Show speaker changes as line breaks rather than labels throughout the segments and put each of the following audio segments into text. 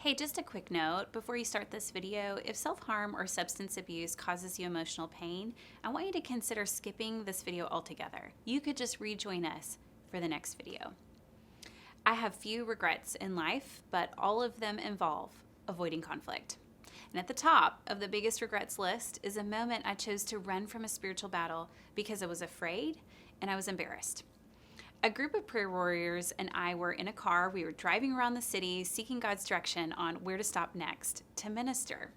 Hey, just a quick note before you start this video. If self-harm or substance abuse causes you emotional pain, I want you to consider skipping this video altogether. You could just rejoin us for the next video. I have few regrets in life, but all of them involve avoiding conflict. And at the top of the biggest regrets list is a moment I chose to run from a spiritual battle because I was afraid and I was embarrassed. A group of prayer warriors and I were in a car. We were driving around the city seeking God's direction on where to stop next to minister.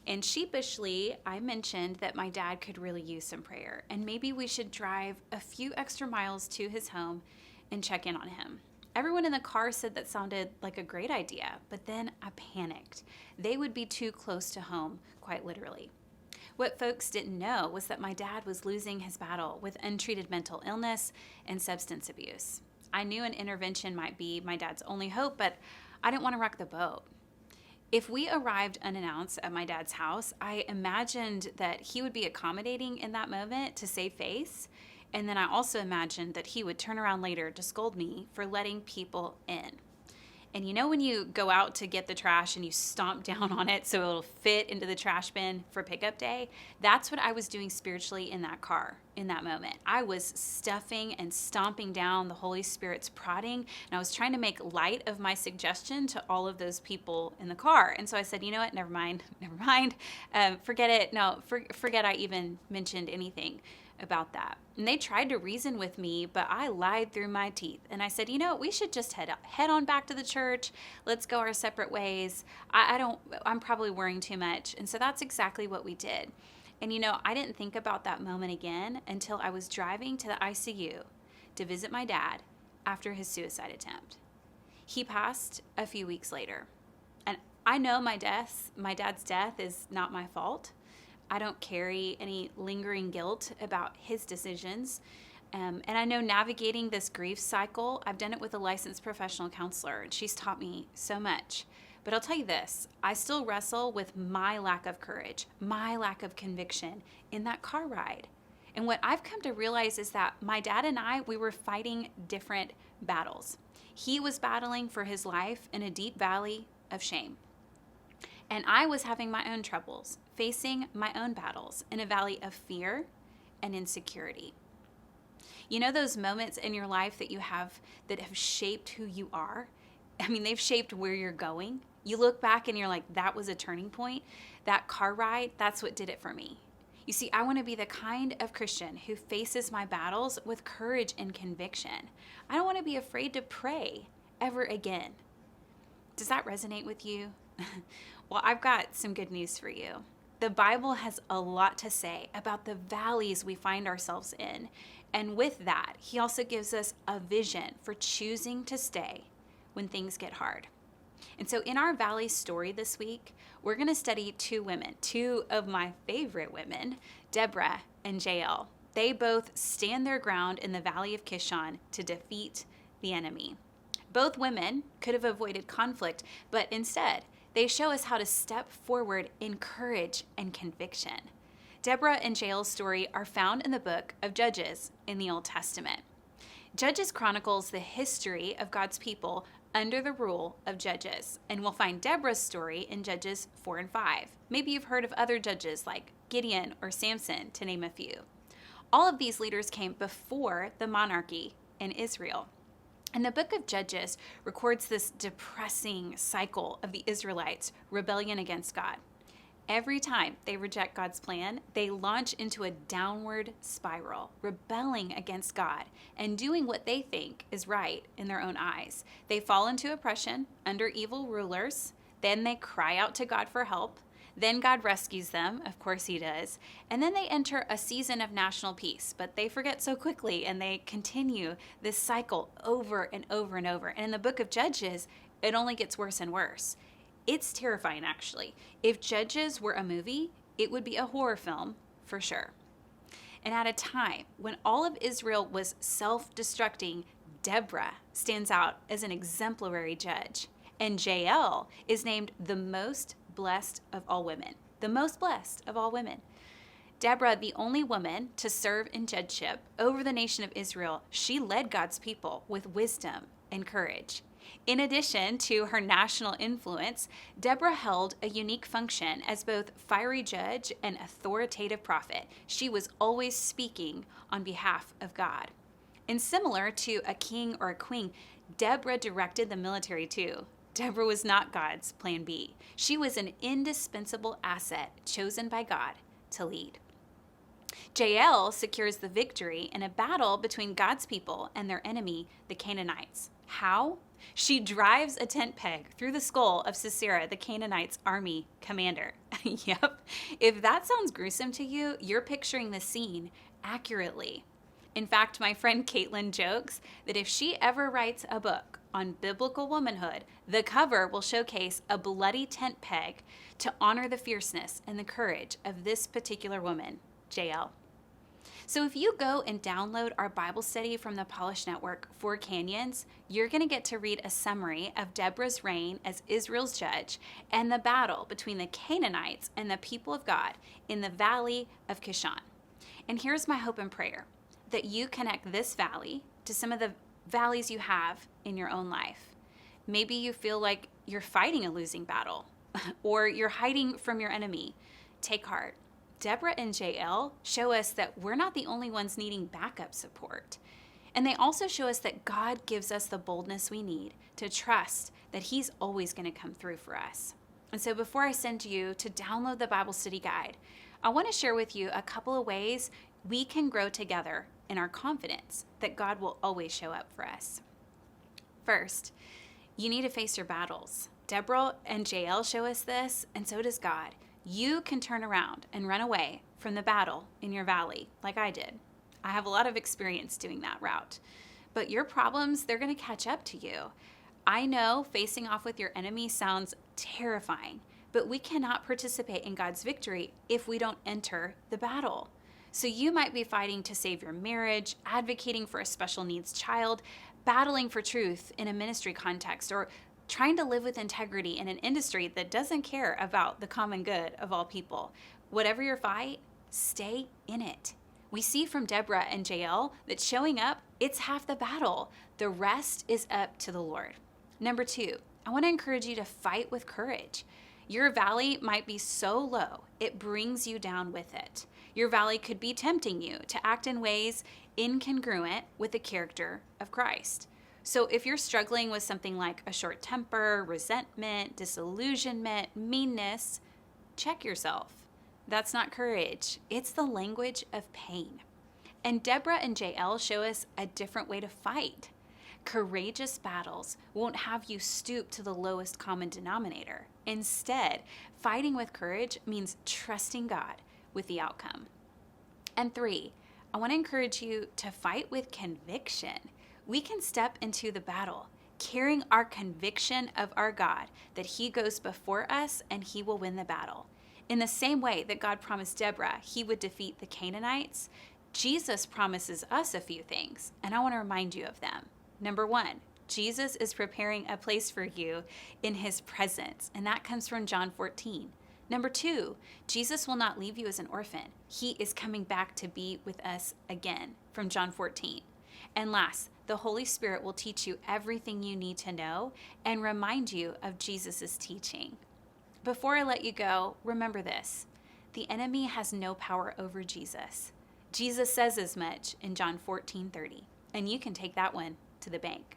And sheepishly, I mentioned that my dad could really use some prayer and maybe we should drive a few extra miles to his home and check in on him. Everyone in the car said that sounded like a great idea, but then I panicked. They would be too close to home, quite literally. What folks didn't know was that my dad was losing his battle with untreated mental illness and substance abuse. I knew an intervention might be my dad's only hope, but I didn't want to rock the boat. If we arrived unannounced at my dad's house, I imagined that he would be accommodating in that moment to save face. And then I also imagined that he would turn around later to scold me for letting people in. And you know when you go out to get the trash and you stomp down on it so it'll fit into the trash bin for pickup day? That's what I was doing spiritually in that car in that moment. I was stuffing and stomping down the Holy Spirit's prodding, and I was trying to make light of my suggestion to all of those people in the car. And so I said, you know what, never mind, forget it. No, forget I even mentioned anything about that. And they tried to reason with me, but I lied through my teeth. And I said, you know, we should just head on back to the church. Let's go our separate ways. I'm probably worrying too much. And so that's exactly what we did. And you know, I didn't think about that moment again until I was driving to the ICU to visit my dad after his suicide attempt. He passed a few weeks later. And I know my dad's death is not my fault. I don't carry any lingering guilt about his decisions. And I know navigating this grief cycle, I've done it with a licensed professional counselor, and she's taught me so much. But I'll tell you this, I still wrestle with my lack of courage, my lack of conviction in that car ride. And what I've come to realize is that my dad and we were fighting different battles. He was battling for his life in a deep valley of shame. And I was having my own troubles, facing my own battles in a valley of fear and insecurity. You know those moments in your life that you have that have shaped who you are? I mean, they've shaped where you're going. You look back and you're like, that was a turning point. That car ride, that's what did it for me. You see, I want to be the kind of Christian who faces my battles with courage and conviction. I don't want to be afraid to pray ever again. Does that resonate with you? Well, I've got some good news for you. The Bible has a lot to say about the valleys we find ourselves in. And with that, he also gives us a vision for choosing to stay when things get hard. And so in our valley story this week, we're going to study two women, two of my favorite women, Deborah and Jael. They both stand their ground in the valley of Kishon to defeat the enemy. Both women could have avoided conflict, but instead, they show us how to step forward in courage and conviction. Deborah and Jael's story are found in the book of Judges in the Old Testament. Judges chronicles the history of God's people under the rule of judges, and we'll find Deborah's story in Judges 4 and 5. Maybe you've heard of other judges like Gideon or Samson, to name a few. All of these leaders came before the monarchy in Israel. And the book of Judges records this depressing cycle of the Israelites' rebellion against God. Every time they reject God's plan, they launch into a downward spiral, rebelling against God and doing what they think is right in their own eyes. They fall into oppression under evil rulers. Then they cry out to God for help. Then God rescues them, of course he does, and then they enter a season of national peace, but they forget so quickly and they continue this cycle over and over and over. And in the book of Judges, it only gets worse and worse. It's terrifying, actually. If Judges were a movie, it would be a horror film for sure. And at a time when all of Israel was self-destructing, Deborah stands out as an exemplary judge, and Jael is named the most blessed of all women. The most blessed of all women. Deborah, the only woman to serve in judgeship over the nation of Israel, she led God's people with wisdom and courage. In addition to her national influence, Deborah held a unique function as both fiery judge and authoritative prophet. She was always speaking on behalf of God. And similar to a king or a queen, Deborah directed the military too. Deborah was not God's plan B. She was an indispensable asset chosen by God to lead. Jael secures the victory in a battle between God's people and their enemy, the Canaanites. How? She drives a tent peg through the skull of Sisera, the Canaanites' army commander. Yep. If that sounds gruesome to you, you're picturing the scene accurately. In fact, my friend Caitlin jokes that if she ever writes a book on biblical womanhood, the cover will showcase a bloody tent peg to honor the fierceness and the courage of this particular woman, Jael. So if you go and download our Bible study from the Polish Network, Four Canyons, you're going to get to read a summary of Deborah's reign as Israel's judge and the battle between the Canaanites and the people of God in the valley of Kishon. And here's my hope and prayer, that you connect this valley to some of the valleys you have in your own life. Maybe you feel like you're fighting a losing battle or you're hiding from your enemy. Take heart. Deborah and Jael show us that we're not the only ones needing backup support. And they also show us that God gives us the boldness we need to trust that He's always going to come through for us. And so before I send you to download the Bible study guide, I want to share with you a couple of ways we can grow together in our confidence that God will always show up for us. First, you need to face your battles. Deborah and Jael show us this, and so does God. You can turn around and run away from the battle in your valley, like I did. I have a lot of experience doing that route. But your problems, they're going to catch up to you. I know facing off with your enemy sounds terrifying, but we cannot participate in God's victory if we don't enter the battle. So you might be fighting to save your marriage, advocating for a special needs child, battling for truth in a ministry context, or trying to live with integrity in an industry that doesn't care about the common good of all people. Whatever your fight, stay in it. We see from Deborah and Jael that showing up, it's half the battle. The rest is up to the Lord. Number 2, I want to encourage you to fight with courage. Your valley might be so low, it brings you down with it. Your valley could be tempting you to act in ways incongruent with the character of Christ. So if you're struggling with something like a short temper, resentment, disillusionment, meanness, check yourself. That's not courage. It's the language of pain. And Deborah and Jael show us a different way to fight. Courageous battles won't have you stoop to the lowest common denominator. Instead, fighting with courage means trusting God with the outcome. And 3, I want to encourage you to fight with conviction. We can step into the battle carrying our conviction of our God that He goes before us and He will win the battle. In the same way that God promised Deborah He would defeat the Canaanites, Jesus promises us a few things, and I want to remind you of them. Number 1, Jesus is preparing a place for you in His presence, and that comes from John 14. Number 2, Jesus will not leave you as an orphan. He is coming back to be with us again, from John 14. And last, the Holy Spirit will teach you everything you need to know and remind you of Jesus' teaching. Before I let you go, remember this. The enemy has no power over Jesus. Jesus says as much in John 14:30, and you can take that one to the bank.